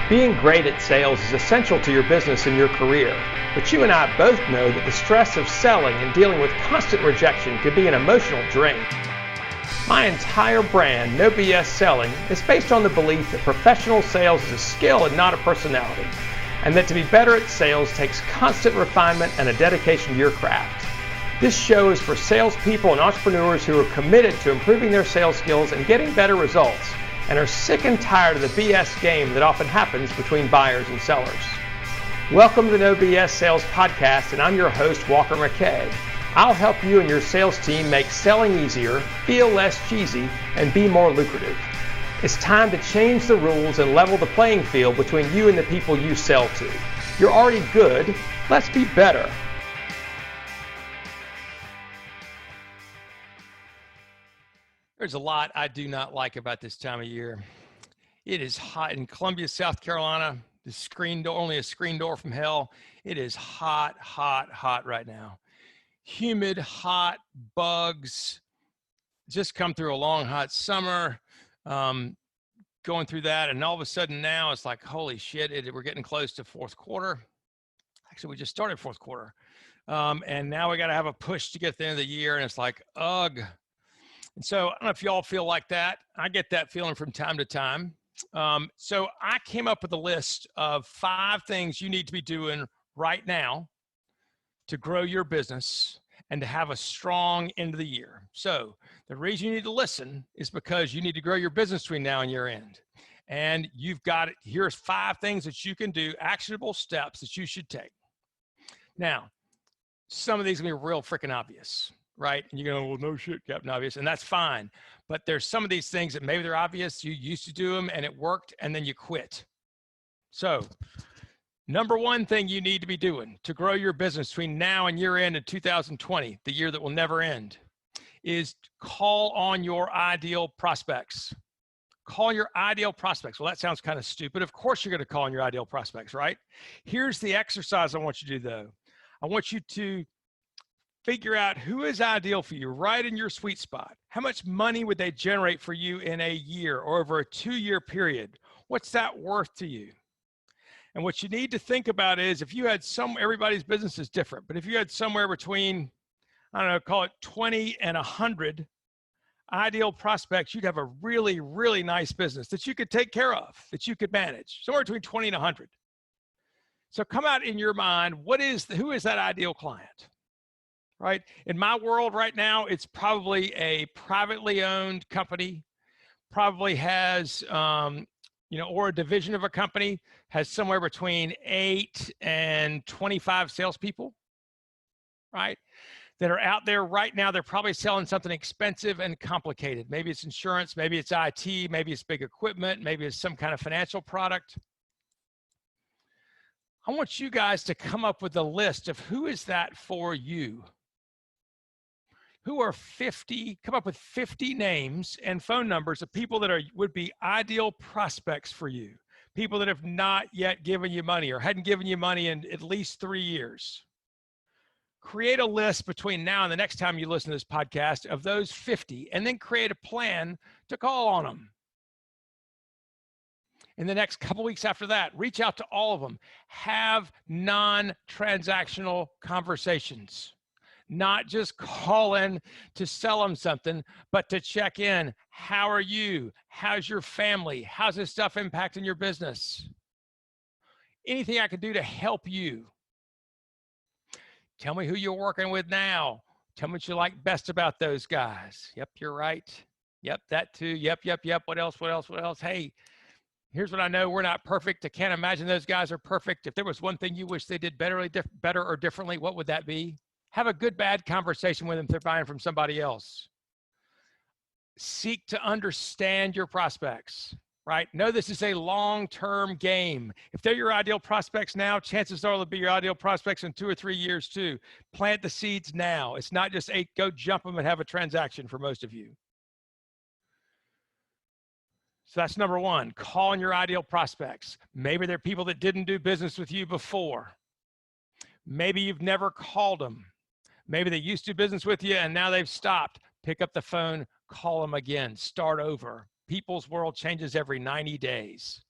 Being great at sales is essential to your business and your career, but you and I both know that the stress of selling and dealing with constant rejection can be an emotional drain. My entire brand, No BS Selling, is based on the belief that professional sales is a skill and not a personality, and that to be better at sales takes constant refinement and a dedication to your craft. This show is for salespeople and entrepreneurs who are committed to improving their sales skills and getting better results, and are sick and tired of the BS game that often happens between buyers and sellers. Welcome to the No BS Sales Podcast, and I'm your host, Walker McKay. I'll help you and your sales team make selling easier, feel less cheesy, and be more lucrative. It's time to change the rules and level the playing field between you and the people you sell to. You're already good, let's be better. There's a lot I do not like about this time of year. It is hot in Columbia, South Carolina. The screen door, only a screen door from hell. It is hot, hot, hot right now. Humid, hot, bugs. Just come through a long, hot summer. Going through that, and all of a sudden now it's like, holy shit, we're getting close to fourth quarter. Actually, we just started fourth quarter. And now we got to have a push to get to the end of the year, and it's like, ugh. And so I don't know if y'all feel like that. I get that feeling from time to time. So I came up with a list of 5 things you need to be doing right now to grow your business and to have a strong end of the year. So the reason you need to listen is because you need to grow your business between now and year end. And you've got it. Here's 5 things that you can do, actionable steps that you should take. Now, some of these are going to be real freaking obvious, right? And you're going, well, no shit, Captain Obvious, and that's fine. But there's some of these things that maybe they're obvious, you used to do them and it worked, and then you quit. So number 1 thing you need to be doing to grow your business between now and year end in 2020, the year that will never end, is call on your ideal prospects. Call your ideal prospects. Well, that sounds kind of stupid. Of course you're going to call on your ideal prospects, right? Here's the exercise I want you to do, though. I want you to figure out who is ideal for you, right in your sweet spot. How much money would they generate for you in a year or over a 2-year period? What's that worth to you? And what you need to think about is if you had everybody's business is different, but if you had somewhere between, I don't know, call it 20 and 100 ideal prospects, you'd have a really, really nice business that you could take care of, that you could manage, somewhere between 20 and 100. So come out in your mind, who is that ideal client? Right? In my world right now, it's probably a privately owned company, probably has, or a division of a company has somewhere between 8 and 25 salespeople, right? That are out there right now. They're probably selling something expensive and complicated. Maybe it's insurance, maybe it's IT, maybe it's big equipment, maybe it's some kind of financial product. I want you guys to come up with a list of who is that for you. Who are 50, come up with 50 names and phone numbers of people that would be ideal prospects for you. People that have not yet given you money or hadn't given you money in at least 3 years. Create a list between now and the next time you listen to this podcast of those 50, and then create a plan to call on them. In the next couple weeks after that, reach out to all of them. Have non-transactional conversations. Not just call in to sell them something, but to check in. How are you? How's your family? How's this stuff impacting your business? Anything I can do to help you. Tell me who you're working with now. Tell me what you like best about those guys. Yep, you're right. Yep, that too. Yep. What else? Hey, here's what I know. We're not perfect. I can't imagine those guys are perfect. If there was one thing you wish they did better or differently, what would that be? Have a good, bad conversation with them if they're buying from somebody else. Seek to understand your prospects, right? Know this is a long-term game. If they're your ideal prospects now, chances are they'll be your ideal prospects in 2 or 3 years too. Plant the seeds now. It's not just go jump them and have a transaction for most of you. So that's number 1, call on your ideal prospects. Maybe they're people that didn't do business with you before. Maybe you've never called them. Maybe they used to do business with you and now they've stopped. Pick up the phone, call them again, start over. People's world changes every 90 days.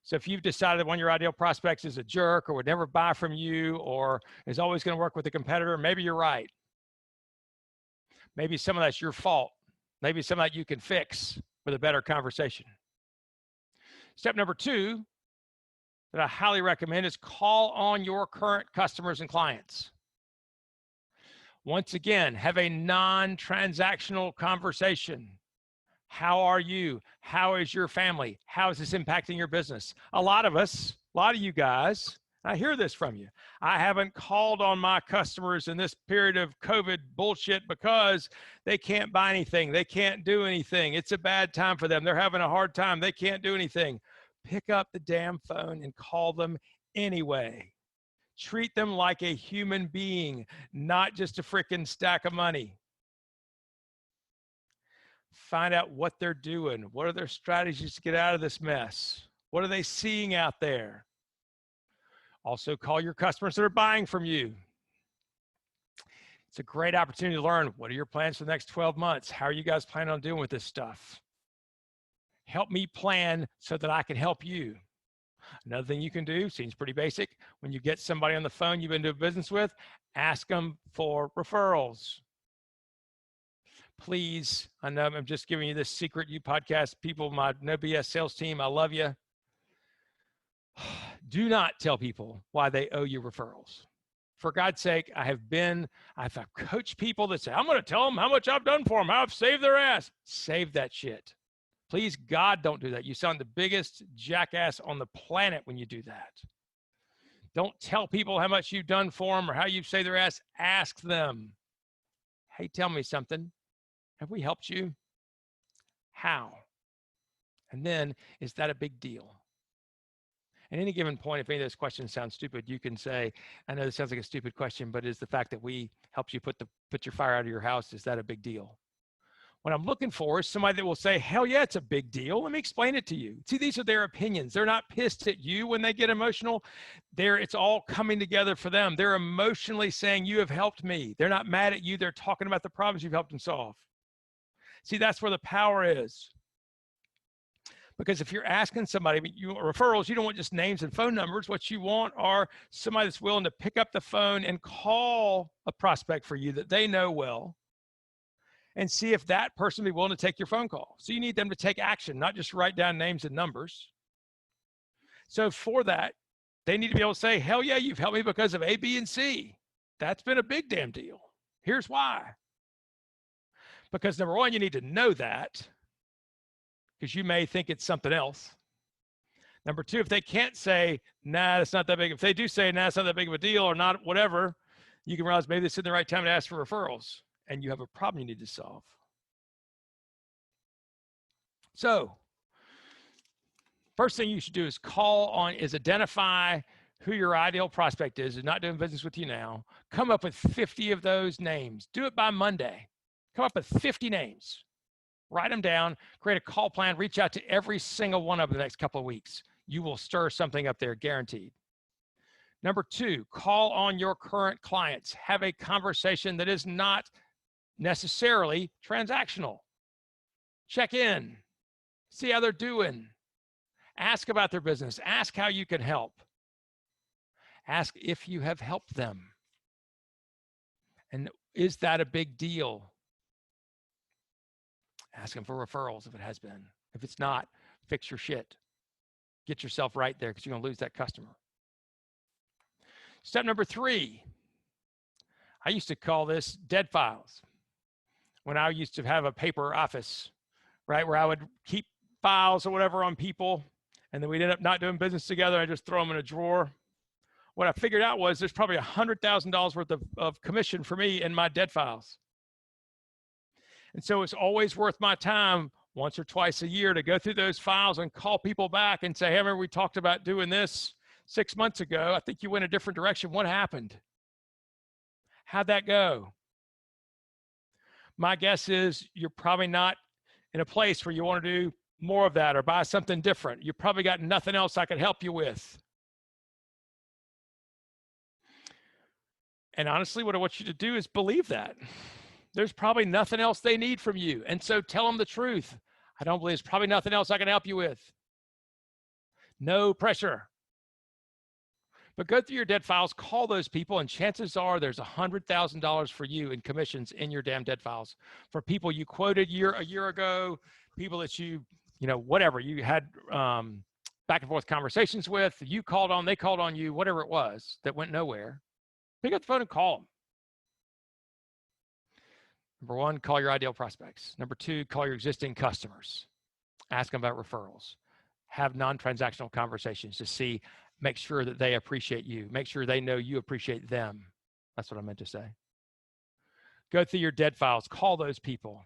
So if you've decided that one of your ideal prospects is a jerk or would never buy from you or is always going to work with a competitor, maybe you're right. Maybe some of that's your fault. Maybe some of that you can fix with a better conversation. Step number 2 that I highly recommend is call on your current customers and clients. Once again, have a non-transactional conversation. How are you? How is your family? How is this impacting your business? A lot of you guys, I hear this from you. I haven't called on my customers in this period of COVID bullshit because they can't buy anything. They can't do anything. It's a bad time for them. They're having a hard time. They can't do anything. Pick up the damn phone and call them anyway. Treat them like a human being, not just a freaking stack of money. Find out what they're doing. What are their strategies to get out of this mess? What are they seeing out there? Also, call your customers that are buying from you. It's a great opportunity to learn, what are your plans for the next 12 months? How are you guys planning on dealing with this stuff? Help me plan so that I can help you. Another thing you can do, seems pretty basic, when you get somebody on the phone you've been doing business with, ask them for referrals. Please, I know I'm just giving you this secret, you podcast people, my No BS sales team, I love you. Do not tell people why they owe you referrals. For God's sake, I've coached people that say, I'm going to tell them how much I've done for them, how I've saved their ass. Save that shit. Please, God, don't do that. You sound the biggest jackass on the planet when you do that. Don't tell people how much you've done for them or how you've saved their ass. Ask them, hey, tell me something. Have we helped you? How? And then, is that a big deal? At any given point, if any of those questions sound stupid, you can say, I know this sounds like a stupid question, but is the fact that we helped you put your fire out of your house, is that a big deal? What I'm looking for is somebody that will say, hell yeah, it's a big deal. Let me explain it to you. See, these are their opinions. They're not pissed at you when they get emotional. It's all coming together for them. They're emotionally saying, you have helped me. They're not mad at you. They're talking about the problems you've helped them solve. See, that's where the power is. Because if you're asking somebody, referrals, you don't want just names and phone numbers. What you want are somebody that's willing to pick up the phone and call a prospect for you that they know well and see if that person will be willing to take your phone call. So you need them to take action, not just write down names and numbers. So for that, they need to be able to say, hell yeah, you've helped me because of A, B, and C. That's been a big damn deal. Here's why. Because number one, you need to know that, because you may think it's something else. Number two, if they can't say, nah, it's not that big. If they do say, nah, it's not that big of a deal or not, whatever, you can realize maybe it's in the right time to ask for referrals and you have a problem you need to solve. So first thing you should do is identify who your ideal prospect is not doing business with you now. Come up with 50 of those names. Do it by Monday. Come up with 50 names. Write them down, create a call plan, reach out to every single one of them the next couple of weeks. You will stir something up there, guaranteed. Number two, call on your current clients. Have a conversation that is not necessarily transactional. Check in, see how they're doing. Ask about their business. Ask how you can help. Ask if you have helped them. And is that a big deal? Ask them for referrals if it has been. If it's not, fix your shit. Get yourself right there because you're going to lose that customer. Step number 3, I used to call this dead files. When I used to have a paper office, right, where I would keep files or whatever on people, and then we'd end up not doing business together. I just throw them in a drawer. What I figured out was there's probably $100,000 worth of commission for me in my dead files. And so it's always worth my time once or twice a year to go through those files and call people back and say, hey, remember we talked about doing this 6 months ago. I think you went a different direction. What happened? How'd that go? My guess is you're probably not in a place where you want to do more of that or buy something different. You probably got nothing else I could help you with. And honestly, what I want you to do is believe that. There's probably nothing else they need from you. And so tell them the truth. I don't believe there's probably nothing else I can help you with. No pressure. But go through your dead files, call those people, and chances are there's $100,000 for you in commissions in your damn dead files for people you quoted a year ago, people that you whatever you had back and forth conversations with, you called on, they called on you, whatever it was that went nowhere. Pick up the phone and call them. Number one, call your ideal prospects. Number two, call your existing customers. Ask them about referrals. Have non-transactional conversations to make sure that they appreciate you. Make sure they know you appreciate them. That's what I meant to say. Go through your dead files. Call those people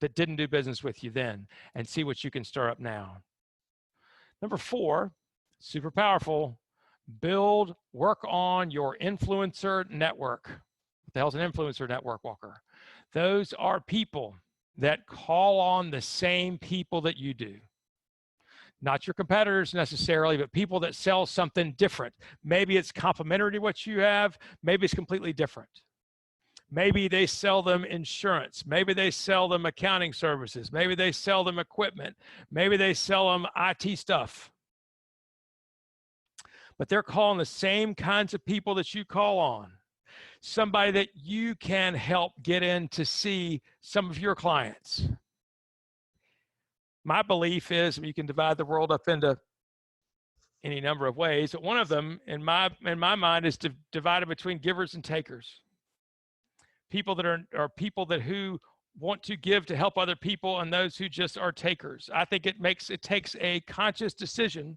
that didn't do business with you then and see what you can stir up now. Number four, super powerful, work on your influencer network. What the hell's an influencer network, Walker? Those are people that call on the same people that you do. Not your competitors necessarily, but people that sell something different. Maybe it's complementary to what you have. Maybe it's completely different. Maybe they sell them insurance. Maybe they sell them accounting services. Maybe they sell them equipment. Maybe they sell them IT stuff. But they're calling the same kinds of people that you call on. Somebody that you can help get in to see some of your clients. My belief is, you can divide the world up into any number of ways, but one of them in my mind is to divide it between givers and takers. People that are people who want to give to help other people, and those who just are takers. I think it takes a conscious decision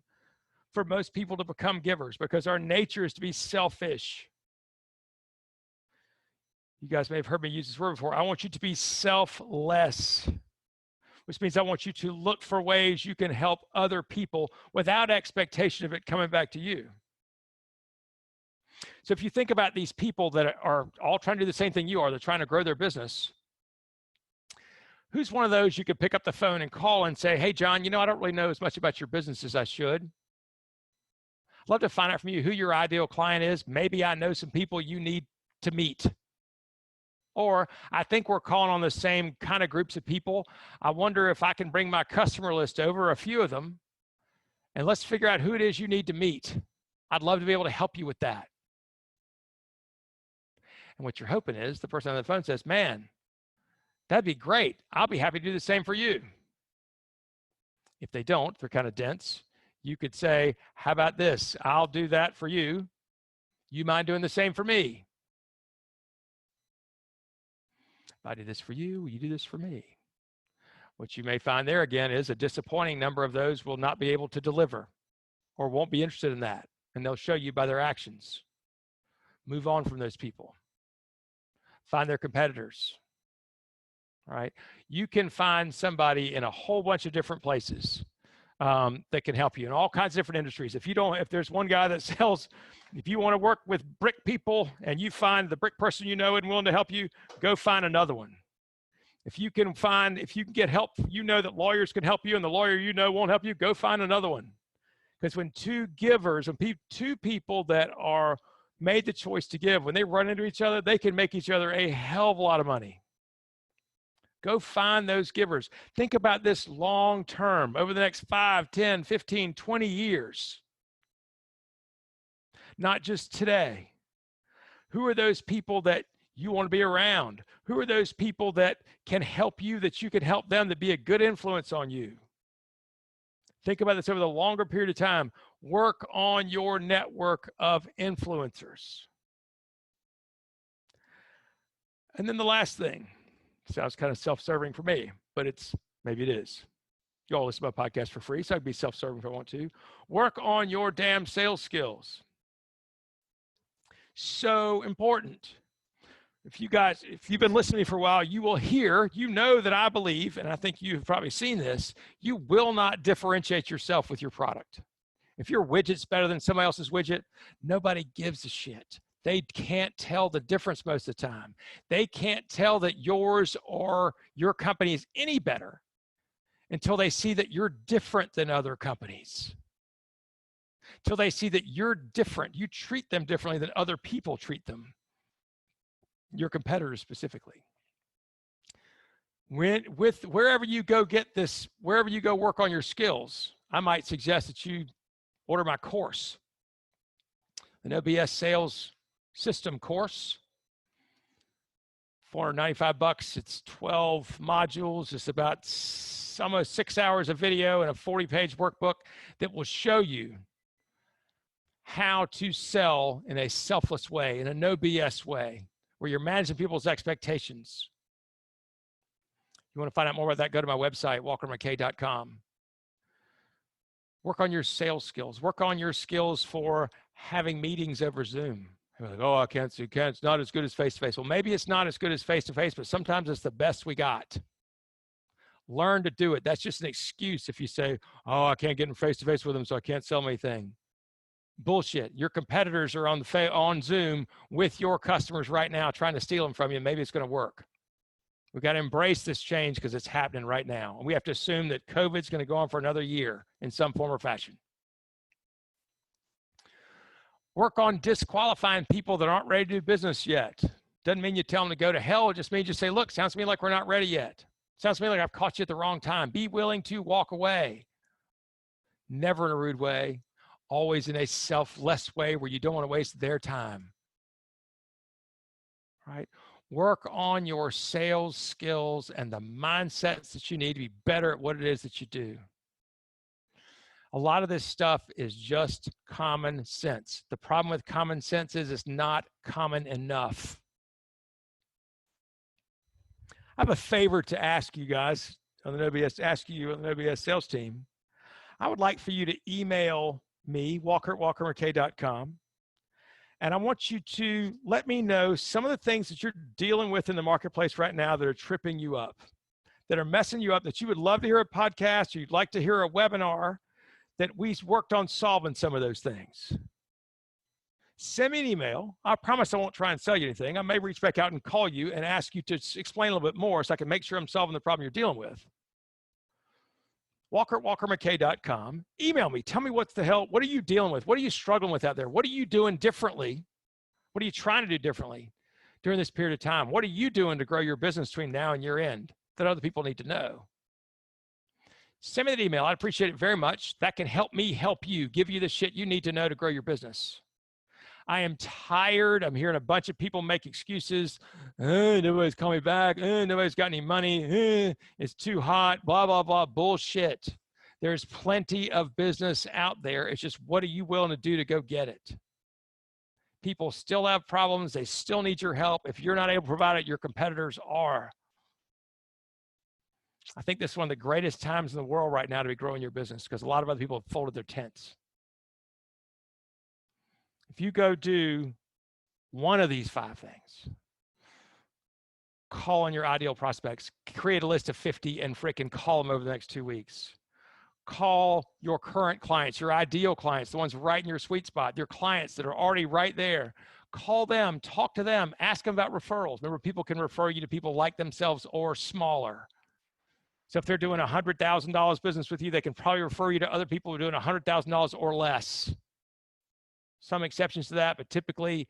for most people to become givers, because our nature is to be selfish. You guys may have heard me use this word before. I want you to be selfless, which means I want you to look for ways you can help other people without expectation of it coming back to you. So if you think about these people that are all trying to do the same thing you are, they're trying to grow their business. Who's one of those you could pick up the phone and call and say, hey, John, I don't really know as much about your business as I should. I'd love to find out from you who your ideal client is. Maybe I know some people you need to meet. Or I think we're calling on the same kind of groups of people. I wonder if I can bring my customer list over, a few of them, and let's figure out who it is you need to meet. I'd love to be able to help you with that. And what you're hoping is the person on the phone says, man, that'd be great. I'll be happy to do the same for you. If they don't, they're kind of dense. You could say, how about this? I'll do that for you. You mind doing the same for me? If I do this for you, will you do this for me? What you may find there again is a disappointing number of those will not be able to deliver or won't be interested in that. And they'll show you by their actions. Move on from those people. Find their competitors. All right. You can find somebody in a whole bunch of different places that can help you in all kinds of different industries. If there's one guy that sells, if you want to work with brick people and you find the brick person and willing to help you, go find another one. If you can get help, that lawyers can help you and the lawyer won't help you, go find another one. Because when two people that are made the choice to give, when they run into each other, they can make each other a hell of a lot of money. Go find those givers. Think about this long term, over the next 5, 10, 15, 20 years. Not just today. Who are those people that you want to be around? Who are those people that can help you, that you can help them, to be a good influence on you? Think about this over the longer period of time. Work on your network of influencers. And then the last thing, sounds kind of self-serving for me, but maybe it is. You all listen to my podcast for free, so I can be self-serving if I want to. Work on your damn sales skills. So important. If you've been listening to me for a while, you will hear, that I believe, and I think you've probably seen this, you will not differentiate yourself with your product. If your widget's better than somebody else's widget, nobody gives a shit. They can't tell the difference most of the time. They can't tell that yours or your company is any better until they see that you're different than other companies. Until they see that you're different. You treat them differently than other people treat them. Your competitors specifically. Wherever you go work on your skills, I might suggest that you order my course, the No BS Sales System course. $495. It's 12 modules. It's about almost 6 hours of video and a 40-page workbook that will show you how to sell in a selfless way, in a no BS way, where you're managing people's expectations. You want to find out more about that, go to my website, walkermckay.com. Work on your sales skills. Work on your skills for having meetings over Zoom. You're like, oh, I can't. It's not as good as face-to-face. Well, maybe it's not as good as face-to-face, but sometimes it's the best we got. Learn to do it. That's just an excuse if you say, oh, I can't get in face-to-face with them, so I can't sell anything. Bullshit. Your competitors are on Zoom with your customers right now trying to steal them from you. Maybe it's going to work. We've got to embrace this change because it's happening right now. And we have to assume that COVID's going to go on for another year in some form or fashion. Work on disqualifying people that aren't ready to do business yet. Doesn't mean you tell them to go to hell. It just means you say, look, sounds to me like we're not ready yet. Sounds to me like I've caught you at the wrong time. Be willing to walk away. Never in a rude way. Always in a selfless way where you don't want to waste their time. Right? Work on your sales skills and the mindsets that you need to be better at what it is that you do. A lot of this stuff is just common sense. The problem with common sense is it's not common enough. I have a favor to ask you guys on the No BS sales team. I would like for you to email me, walker@walkermckay.com. And I want you to let me know some of the things that you're dealing with in the marketplace right now that are tripping you up, that are messing you up, that you would love to hear a podcast, or you'd like to hear a webinar, that we worked on solving some of those things. Send me an email. I promise I won't try and sell you anything. I may reach back out and call you and ask you to explain a little bit more so I can make sure I'm solving the problem you're dealing with. walker@walkermckay.com. Email me. Tell me what are you dealing with? What are you struggling with out there? What are you doing differently? What are you trying to do differently during this period of time? What are you doing to grow your business between now and year end that other people need to know? Send me that email. I'd appreciate it very much. That can help me help you, give you the shit you need to know to grow your business. I am tired. I'm hearing a bunch of people make excuses. Nobody's calling me back. Nobody's got any money. It's too hot. Blah, blah, blah. Bullshit. There's plenty of business out there. It's just, what are you willing to do to go get it? People still have problems. They still need your help. If you're not able to provide it, your competitors are. I think this is one of the greatest times in the world right now to be growing your business because a lot of other people have folded their tents. If you go do one of these 5 things, call on your ideal prospects, create a list of 50 and frickin' call them over the next 2 weeks. Call your current clients, your ideal clients, the ones right in your sweet spot, your clients that are already right there. Call them, talk to them, ask them about referrals. Remember, people can refer you to people like themselves or smaller. So if they're doing $100,000 business with you, they can probably refer you to other people who are doing $100,000 or less. Some exceptions to that, but typically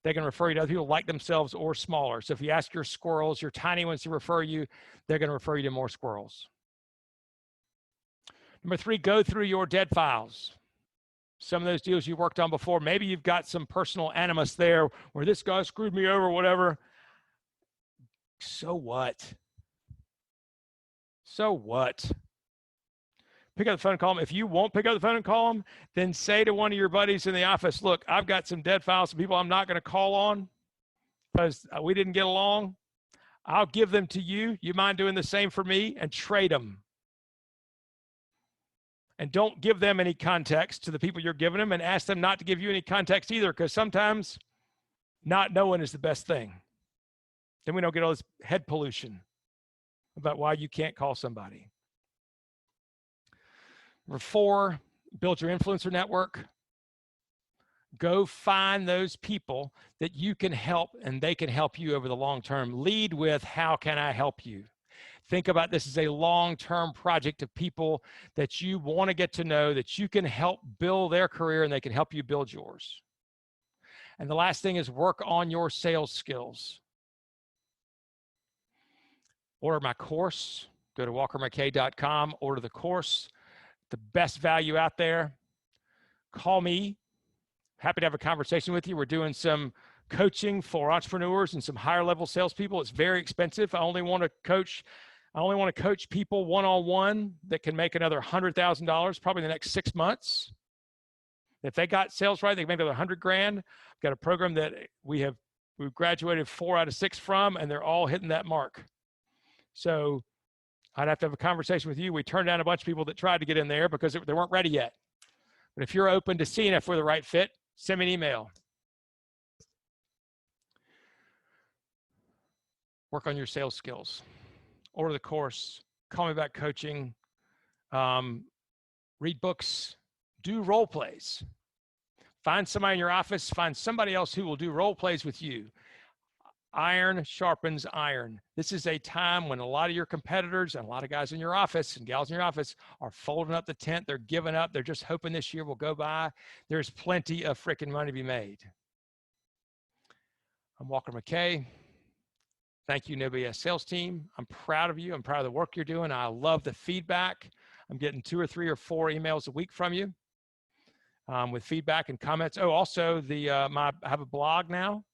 they can refer you to other people like themselves or smaller. So if you ask your squirrels, your tiny ones to refer you, they're going to refer you to more squirrels. Number 3, go through your dead files. Some of those deals you worked on before, maybe you've got some personal animus there where this guy screwed me over, whatever. So what? So what? Pick up the phone and call them. If you won't pick up the phone and call them, then say to one of your buddies in the office, look, I've got some dead files, some people I'm not going to call on because we didn't get along. I'll give them to you. You mind doing the same for me and trade them? And don't give them any context to the people you're giving them and ask them not to give you any context either because sometimes not knowing is the best thing. Then we don't get all this head pollution about why you can't call somebody. Number 4, build your influencer network. Go find those people that you can help and they can help you over the long term. Lead with, how can I help you? Think about this as a long-term project of people that you want to get to know, that you can help build their career and they can help you build yours. And the last thing is work on your sales skills. Order my course. Go to walkermckay.com, order the course. The best value out there. call me. Happy to have a conversation with you. We're doing some coaching for entrepreneurs and some higher level salespeople. It's very expensive. I only want to coach people one-on-one that can make another $100,000 probably in the next 6 months. If they got sales right, they can make another 100 grand. I've got a program that we've graduated 4 out of 6 from, and they're all hitting that mark. So I'd have to have a conversation with you. We turned down a bunch of people that tried to get in there because they weren't ready yet. But if you're open to seeing if we're the right fit, send me an email. Work on your sales skills. Order the course. Call me about coaching. Read books. Do role plays. Find somebody in your office. Find somebody else who will do role plays with you. Iron sharpens iron. This is a time when a lot of your competitors and a lot of guys in your office and gals in your office are folding up the tent. They're giving up. They're just hoping this year will go by. There's plenty of freaking money to be made. I'm Walker McKay. Thank you, No BS Sales Team. I'm proud of you. I'm proud of the work you're doing. I love the feedback. I'm getting 2 or 3 or 4 emails a week from you with feedback and comments. Oh, also I have a blog now.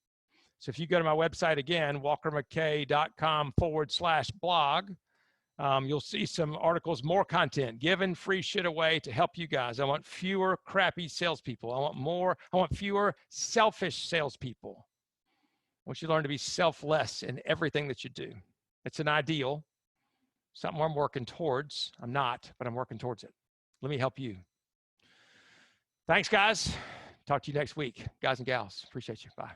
So if you go to my website again, walkermckay.com/blog, you'll see some articles, more content, giving free shit away to help you guys. I want fewer crappy salespeople. I want fewer selfish salespeople. I want you to learn to be selfless in everything that you do. It's an ideal, something I'm working towards. I'm not, but I'm working towards it. Let me help you. Thanks, guys. Talk to you next week, guys and gals. Appreciate you. Bye.